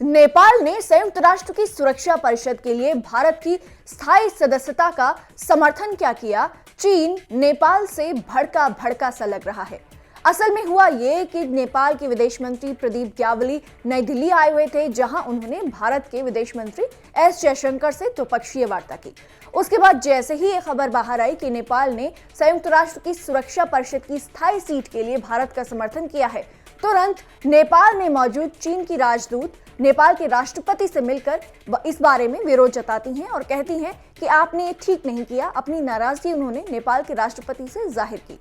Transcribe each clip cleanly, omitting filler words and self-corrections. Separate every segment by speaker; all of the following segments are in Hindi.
Speaker 1: नेपाल ने संयुक्त राष्ट्र की सुरक्षा परिषद के लिए भारत की स्थायी सदस्यता का समर्थन क्या किया? चीन नेपाल से भड़का भड़का सा लग रहा है। असल में हुआ ये कि नेपाल के विदेश मंत्री प्रदीप ग्यावली नई दिल्ली आए हुए थे, जहां उन्होंने भारत के विदेश मंत्री एस जयशंकर से द्विपक्षीय वार्ता की। उसके बाद जैसे ही ये खबर बाहर आई कि नेपाल ने संयुक्त राष्ट्र की सुरक्षा परिषद की स्थायी सीट के लिए भारत का समर्थन किया है, तुरंत नेपाल में मौजूद चीन की राजदूत नेपाल के राष्ट्रपति से मिलकर इस बारे में विरोध जताती हैं और कहती हैं कि आपने ये ठीक नहीं किया। अपनी नाराजगी उन्होंने नेपाल के राष्ट्रपति से जाहिर की।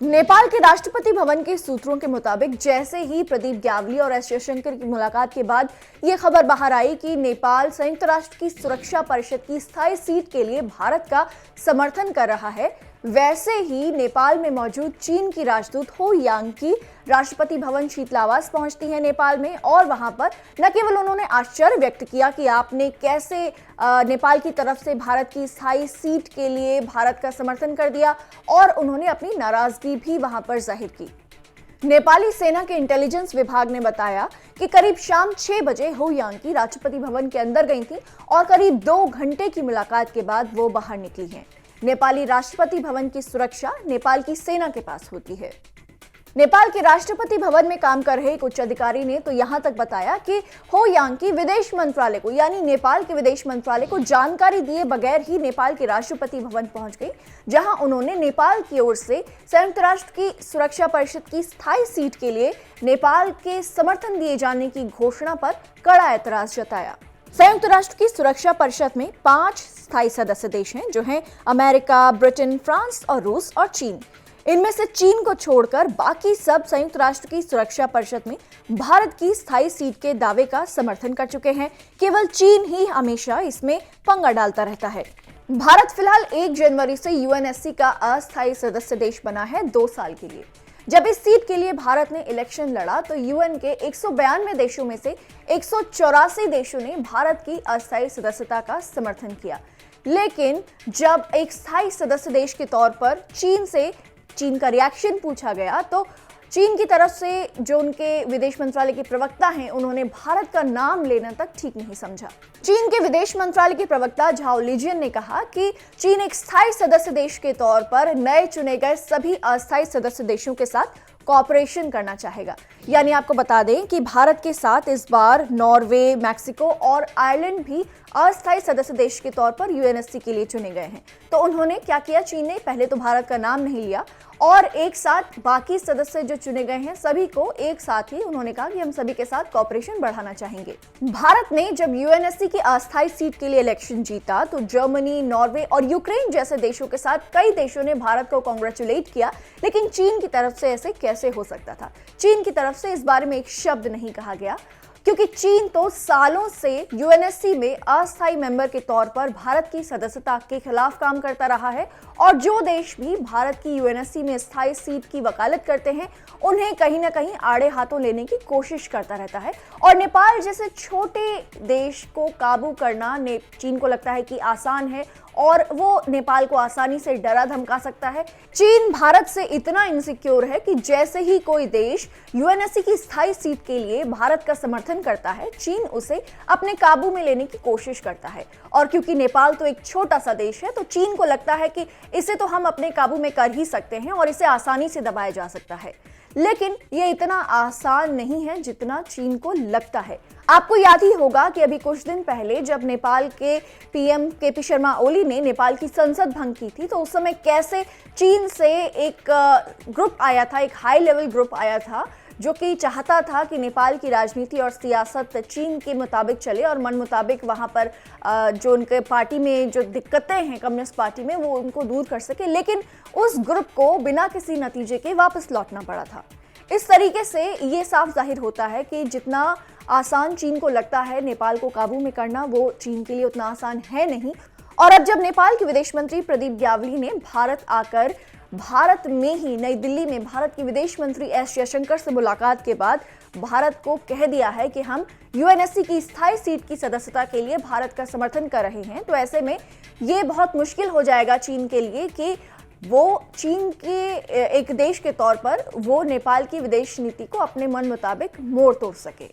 Speaker 1: नेपाल के राष्ट्रपति भवन के सूत्रों के मुताबिक जैसे ही प्रदीप ग्यावली और एस जयशंकर की मुलाकात के बाद यह खबर बाहर आई कि नेपाल संयुक्त राष्ट्र की सुरक्षा परिषद की स्थायी सीट के लिए भारत का समर्थन कर रहा है, वैसे ही नेपाल में मौजूद चीन की राजदूत हो यांग की राष्ट्रपति भवन शीतलावास पहुंचती है नेपाल में, और वहां पर न केवल उन्होंने आश्चर्य व्यक्त किया कि आपने कैसे नेपाल की तरफ से भारत की स्थायी सीट के लिए भारत का समर्थन कर दिया, और उन्होंने अपनी नाराजगी भी वहां पर जाहिर की। नेपाली सेना के इंटेलिजेंस विभाग ने बताया कि करीब शाम 6 बजे हो यांग राष्ट्रपति भवन के अंदर गई थी और करीब 2 घंटे की मुलाकात के बाद वो बाहर निकली हैं। नेपाली राष्ट्रपति भवन की सुरक्षा नेपाल की सेना के पास होती है। नेपाल के राष्ट्रपति भवन में काम कर रहे एक उच्च अधिकारी ने तो यहां तक बताया कि हो यांग की विदेश मंत्रालय को, यानी नेपाल के विदेश मंत्रालय को जानकारी दिए बगैर ही नेपाल के राष्ट्रपति भवन पहुंच गई, जहां उन्होंने नेपाल की ओर से संयुक्त राष्ट्र की सुरक्षा परिषद की स्थायी सीट के लिए नेपाल के समर्थन दिए जाने की घोषणा पर कड़ा ऐतराज जताया। संयुक्त राष्ट्र की सुरक्षा परिषद में 5 स्थायी सदस्य देश हैं, जो हैं अमेरिका, ब्रिटेन, फ्रांस और रूस और चीन। इनमें से चीन को छोड़कर बाकी सब संयुक्त राष्ट्र की सुरक्षा परिषद में भारत की स्थायी सीट के दावे का समर्थन कर चुके हैं। केवल चीन ही हमेशा इसमें पंगा डालता रहता है। भारत फिलहाल 1 जनवरी से यूएनएससी का अस्थायी सदस्य देश बना है 2 साल के लिए। जब इस सीट के लिए भारत ने इलेक्शन लड़ा तो यूएन के 192 देशों में से 184 देशों ने भारत की अस्थायी सदस्यता का समर्थन किया। लेकिन जब एक स्थायी सदस्य देश के तौर पर चीन का रिएक्शन पूछा गया तो चीन की तरफ से जो उनके विदेश मंत्रालय के प्रवक्ता हैं, उन्होंने भारत का नाम लेना तक ठीक नहीं समझा। चीन के विदेश मंत्रालय के प्रवक्ता झाओ लिजियन ने कहा कि चीन एक स्थायी सदस्य देश के तौर पर नए चुने गए सभी अस्थायी सदस्य देशों के साथ कॉपरेशन करना चाहेगा। यानी आपको बता दें कि भारत के साथ इस बार नॉर्वे, मैक्सिको और आयरलैंड भी अस्थायी सदस्य देश के तौर पर यूएनएससी के लिए चुने गए हैं। तो उन्होंने क्या किया, चीन ने पहले तो भारत का नाम नहीं लिया और एक साथ बाकी सदस्य जो चुने गए हैं सभी को एक साथ ही उन्होंने कहा कि हम सभी के साथ कॉपरेशन बढ़ाना चाहेंगे। भारत ने जब यूएनएससी की अस्थायी सीट के लिए इलेक्शन जीता तो जर्मनी, नॉर्वे और यूक्रेन जैसे देशों के साथ कई देशों ने भारत को कांग्रेचुलेट किया, लेकिन चीन की तरफ से ऐसे कैसे हो सकता था? चीन की तरफ से इस बारे में एक शब्द नहीं कहा गया, क्योंकि चीन तो सालों से यूएनएससी में अस्थायी मेंबर के तौर पर भारत की सदस्यता के खिलाफ काम करता रहा है, और जो देश भी भारत की यूएनएससी में स्थायी सीट की वकालत करते हैं उन्हें कहीं ना कहीं आड़े हाथों लेने की कोशिश करता रहता है। और नेपाल जैसे छोटे देश को काबू करना चीन को लगता है कि आसान है और वो नेपाल को आसानी से डरा धमका सकता है। चीन भारत से इतना इनसिक्योर है कि जैसे ही कोई देश यूएनएससी की स्थायी सीट के लिए भारत का समर्थन करता है, चीन उसे अपने काबू में लेने की कोशिश करता है। और क्योंकि नेपाल तो एक छोटा सा देश है, तो चीन को लगता है कि इसे तो हम अपने काबू में कर ही सकते हैं और इसे आसानी से दबाया जा सकता है। लेकिन ये इतना आसान नहीं है जितना चीन को लगता है। आपको याद ही होगा कि अभी कुछ दिन पहले जब नेपाल के पीएम केपी शर्मा ओली ने नेपाल की संसद भंग की थी, तो उस समय कैसे चीन से एक ग्रुप आया था, एक हाई लेवल ग्रुप आया था जो कि चाहता था कि नेपाल की राजनीति और सियासत चीन के मुताबिक चले और मन मुताबिक वहाँ पर जो उनके पार्टी में जो दिक्कतें हैं कम्युनिस्ट पार्टी में, वो उनको दूर कर सके। लेकिन उस ग्रुप को बिना किसी नतीजे के वापस लौटना पड़ा था। इस तरीके से ये साफ जाहिर होता है कि जितना आसान चीन को लगता है नेपाल को काबू में करना, वो चीन के लिए उतना आसान है नहीं। और अब जब नेपाल के विदेश मंत्री प्रदीप ग्यावली ने भारत आकर भारत में ही नई दिल्ली में भारत के विदेश मंत्री एस जयशंकर से मुलाकात के बाद भारत को कह दिया है कि हम यूएनएससी की स्थायी सीट की सदस्यता के लिए भारत का समर्थन कर रहे हैं, तो ऐसे में ये बहुत मुश्किल हो जाएगा चीन के लिए कि वो चीन के एक देश के तौर पर वो नेपाल की विदेश नीति को अपने मन मुताबिक मोड़ तोड़ सके।